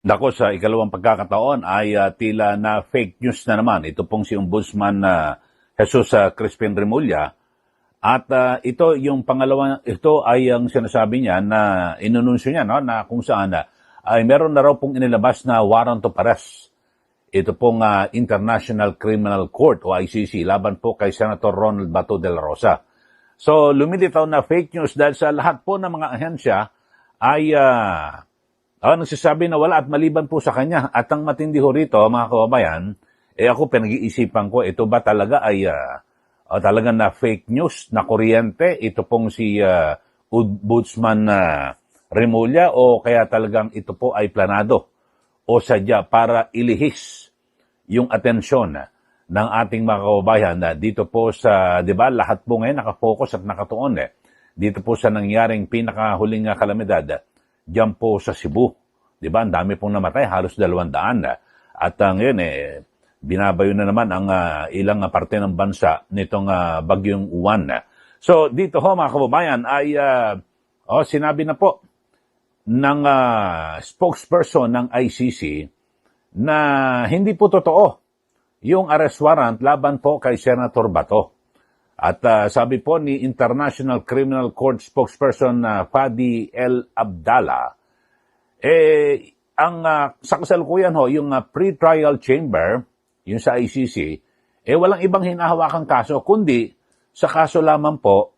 Dako sa ikalawang pagkakataon ay tila na fake news na naman. Ito pong si Ombudsman Jesus Crispin Remulla. At ito yung pangalawa, ito ay ang sinasabi niya na inununsyo niya, no, na kung saan ay meron na raw pong inilabas na warrant of arrest. Ito pong International Criminal Court o ICC laban po kay Senator Ronald Bato de la Rosa. So lumilitaw na fake news dahil sa lahat po ng mga ahensya ay nagsasabi na wala at maliban po sa kanya. At ang matindi ho rito, mga kababayan, ako pinag-iisipan ko, ito ba talaga ay talaga na fake news, na kuryente? Ito pong si Ombudsman Remulla o kaya talagang ito po ay planado o sadya para ilihis yung atensyon ng ating mga kababayan dito po sa, di ba, lahat po ngayon nakafocus at nakatuon dito po sa nangyaring pinakahuling kalamidad diyan po sa Cebu. Di ba? Ang dami pong namatay, halos 200. At ngayon, binabayo na naman ang ilang parte ng bansa nitong bagyong Uwan. So, dito ho, mga kababayan, ay sinabi na po ng spokesperson ng ICC na hindi po totoo yung arrest warrant laban po kay Senator Bato. At sabi po ni International Criminal Court spokesperson Fadi El Abdallah, sa kasalukuyan ho, yung pre-trial chamber, yung sa ICC, walang ibang hinahawakang kaso, kundi sa kaso lamang po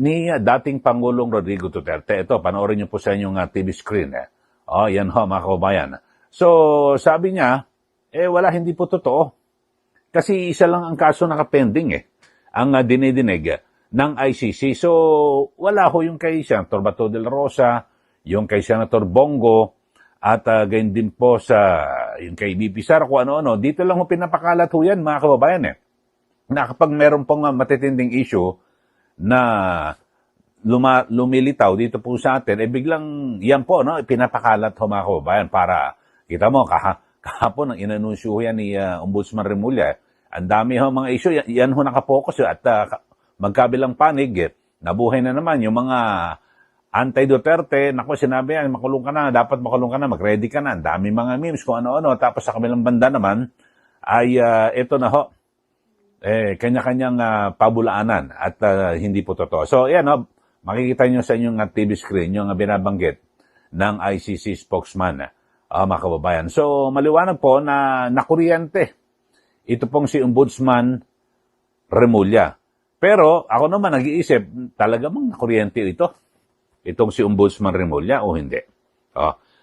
ni dating Pangulong Rodrigo Duterte. Ito, panoorin niyo po sa inyong TV screen. Yan ho, mga kababayan. So, sabi niya, wala, hindi po totoo. Kasi isa lang ang kaso nakapending ang dinidinig ng ICC. So, wala ho yung kay Senator Bato de la Rosa, yung kay Senator Bongo, at gayon din po sa yung kay BP Sara, kung ano-ano. Dito lang ho pinapakalat ho yan, mga kababayan na kapag meron pong matitinding issue na lumilitaw dito po sa atin, biglang yan po, no, pinapakalat ho, mga kababayan, para, kita mo, kahapon ang inanunsyo yan ni Ombudsman Remulla. Ang dami ho mga issue, yan ho nakapokus at magkabilang panig, nabuhay na naman yung mga anti-Duterte. Naku, sinabi yan, makulong ka na, dapat makulong ka na, mag-ready ka na. Ang dami mga memes, kung ano-ano. Tapos sa kabilang banda naman, ay ito na ho, kanya-kanyang pabulaanan at hindi po totoo. So, yan ho, makikita nyo sa inyong TV screen, yung binabanggit ng ICC spokesman, mga kababayan. So, maliwanag po na nakuryente ito pong si Ombudsman Remulla. Pero ako naman nag-iisip, talaga bang nakuryente ito? Itong si Ombudsman Remulla o hindi?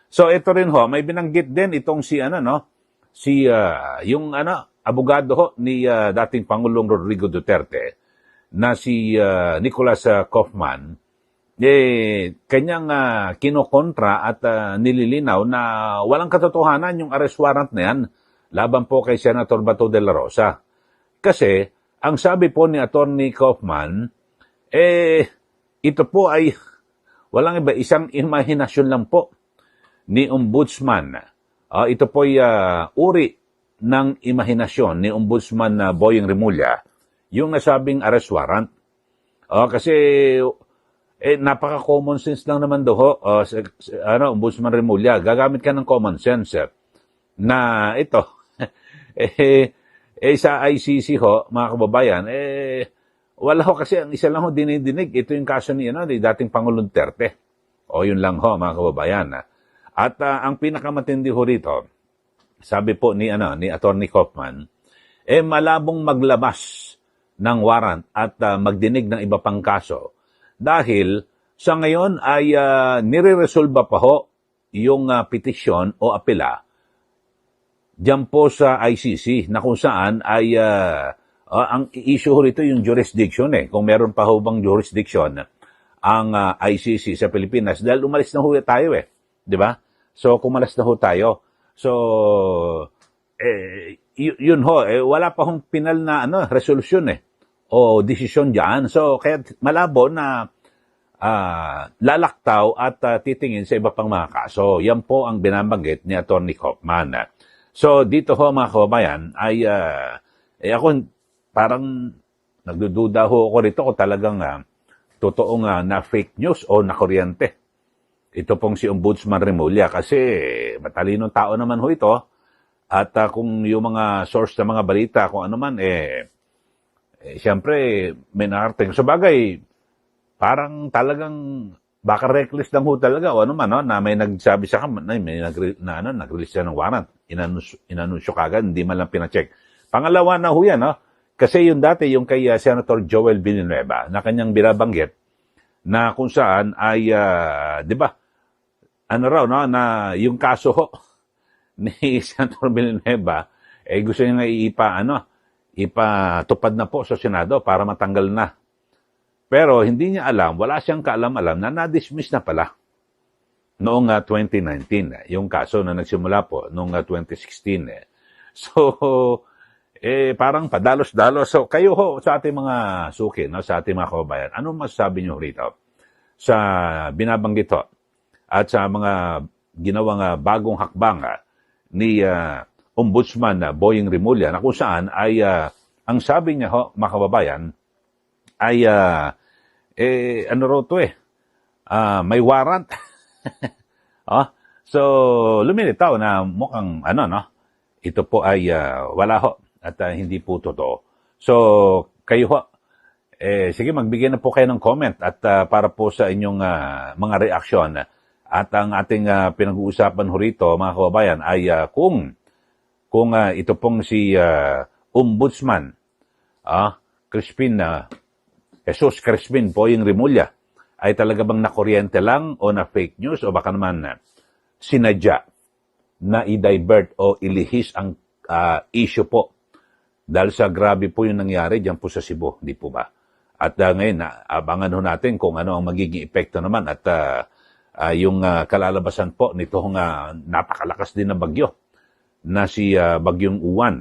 So ito rin ho, may binanggit din itong si yung abogado ho ni dating Pangulong Rodrigo Duterte na si Nicholas Kaufman, kanyang kinokontra at nililinaw na walang katotohanan yung arrest warrant na yan laban po kay Senator Bato de la Rosa. Kasi, ang sabi po ni Attorney Kaufman, ito po ay walang iba, isang imahinasyon lang po ni Ombudsman. Ito po ay uri ng imahinasyon ni Ombudsman Boying Remulla, yung nasabing arrest warrant. Kasi, napaka-common sense lang naman daw, Ombudsman Remulla, gagamit ka ng common sense na ito, sa ICC ho, mga kababayan, wala ho kasi ang isa lang ho dinidinig. Ito yung kaso ni dating Pangulong Duterte. Yun lang ho, mga kababayan. At ang pinakamatindi ho rito, sabi po ni Attorney Kaufman, malabong maglabas ng warrant at magdinig ng iba pang kaso dahil sa ngayon ay nire-resolba pa ho yung petisyon o apela diyan po sa ICC na kung saan ay ang issue rito yung jurisdiction kung meron pa ho bang jurisdiction ang ICC sa Pilipinas dahil umalis na ho tayo di ba? So kumalas na ho tayo. So yun ho, wala pa hong pinal na resolution o desisyon diyan. So kaya malabo na lalaktaw at titingin sa iba pang mga kaso. Yan po ang binabanggit ni Attorney Kaufman. So, dito ho mga kababayan, ay ako parang nagdududa ho ako rito kung talagang totoong na fake news o nakuryente ito pong si Ombudsman Remulla kasi matalinong tao naman ho ito at kung yung mga source ng mga balita kung ano man siyempre may nakarating. So bagay, parang talagang baka reckless lang ho talaga o ano man no, na may nagsabi sa kanya, nag-release siya ng warrant. Inanunsyo kagad, hindi man lang pina-check. Pangalawa na ho yan, no? Kasi yung dati, yung kay Senator Joel Villanueva, na kanyang binabanggit, na kung saan ay, di ba, ano raw, no, na yung kaso ho ni Senator Villanueva, gusto niya nga ipatupad na po sa Senado para matanggal na. Pero hindi niya alam, wala siyang kaalam-alam na na-dismiss na pala noong 2019, yung kaso na nagsimula po noong 2016. So, parang padalos-dalos. So, kayo ho, sa ating mga suki, no, sa ating mga kababayan, anong masasabi niyo rito sa binabanggit ho at sa mga ginawang bagong hakbang ni Ombudsman Boying Remulla na kung saan ay, ang sabi niya ho, mga kababayan, ay, ano raw to may warrant. So, lumilitaw na mukhang, ito po ay wala ho at hindi po totoo. So, kayo ho, sige, magbigay na po kayo ng comment at para po sa inyong mga reaksyon. At ang ating pinag-uusapan ho rito, mga kababayan, ay kung ito pong si Ombudsman Jesus Crispin Boying Remulla ay talaga bang nakuryente lang o na fake news o baka naman sinadya na i-divert o ilihis ang issue po dahil sa grabe po yung nangyari dyan po sa Cebu, di po ba? At ngayon, abangan ho natin kung ano ang magiging epekto naman at yung kalalabasan po nitong napakalakas din na bagyo na si Bagyong Uwan.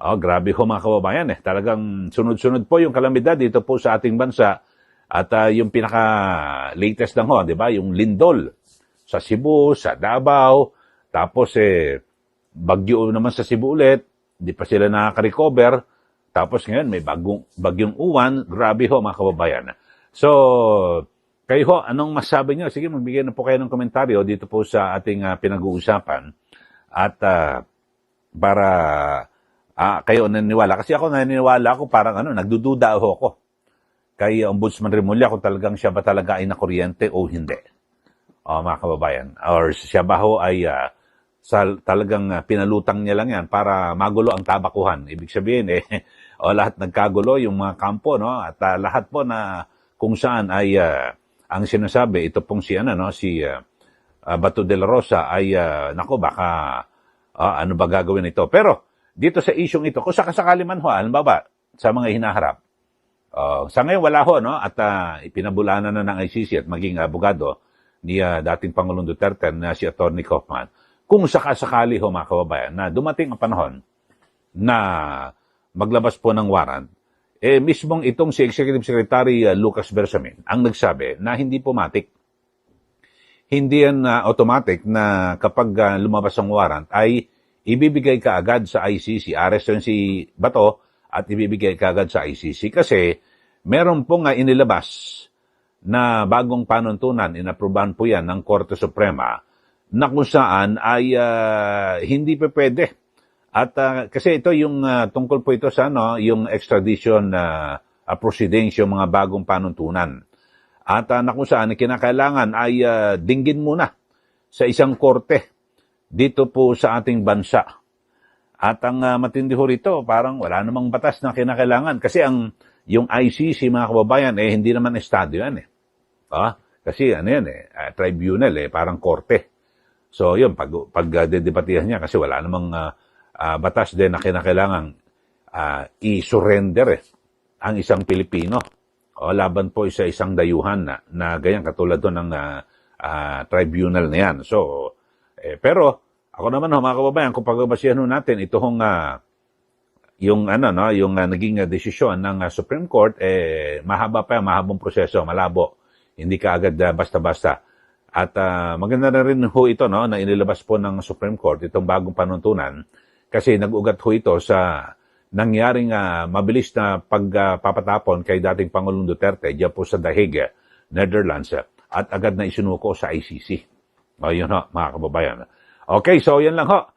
Grabe ho mga kababayan. Talagang sunod-sunod po yung kalamidad dito po sa ating bansa at yung pinaka-latest lang ho, di ba? Yung lindol sa Cebu, sa Davao, tapos bagyo naman sa Cebu ulit, di pa sila nakaka-recover. Tapos ngayon may bagyong Uwan, grabe ho mga kababayan. So, kayo ho, anong masabi niyo? Sige, magbigay na po kayo ng komentaryo dito po sa ating pinag-uusapan. At para kayo naniniwala. Kasi ako naniniwala ako parang nagdududa ako kay Ombudsman Remulla kung talagang siya ba talaga ay nakuryente o hindi. Mga kababayan. Or siya ba ho ay talagang pinalutang niya lang yan para magulo ang tabakuhan. Ibig sabihin, lahat nagkagulo yung mga kampo, no? At lahat po na kung saan ay ang sinasabi, ito pong si Bato de la Rosa ay, baka ano ba gagawin ito. Pero, dito sa isyong ito, kung sakasakali man ho, halimbawa, sa mga hinaharap, sa ngayon wala ho, no? At ipinabulanan na ng ICC at maging abogado ni dating Pangulong Duterte na si Atty. Kaufman. Kung sakasakali ho, mga kababayan, na dumating ang panahon na maglabas po ng warrant, mismong itong si Executive Secretary Lucas Bersamin ang nagsabi na hindi po matik. Hindi yan automatic na kapag lumabas ang warrant ay ibibigay ka agad sa ICC. Arrest yun si Bato at ibibigay ka agad sa ICC kasi meron pong inilabas na bagong panuntunan, inaprubahan po yan ng Korte Suprema na kung saan ay hindi pa pwede. At kasi ito yung tungkol po ito sa yung extradition proceedings, yung mga bagong panuntunan. At na kung saan kinakailangan ay dinggin muna sa isang korte dito po sa ating bansa. At ang matindi ho rito, parang wala namang batas na kinakailangan. Kasi yung ICC, mga kababayan, hindi naman estado yan. Kasi tribunal, parang korte. So yun, pag dedebatihan niya, kasi wala namang batas din na kinakailangan i-surrender ang isang Pilipino. Laban po sa isang dayuhan na ganyan, katulad doon ng tribunal na yan. So, pero, ako naman mga kababayan, kung pagbabasihan natin, ito yung naging desisyon ng Supreme Court, mahaba pa, mahabang proseso, malabo. Hindi ka agad basta-basta. At maganda na rin ho ito, na inilabas po ng Supreme Court, itong bagong panuntunan, kasi nag-ugat ho ito sa nangyaring mabilis na pagpapatapon kay dating Pangulong Duterte diyan po sa The Hague, Netherlands. at agad na isinuko sa ICC. O, yun ho, mga kababayan. Okay, so yan lang ho.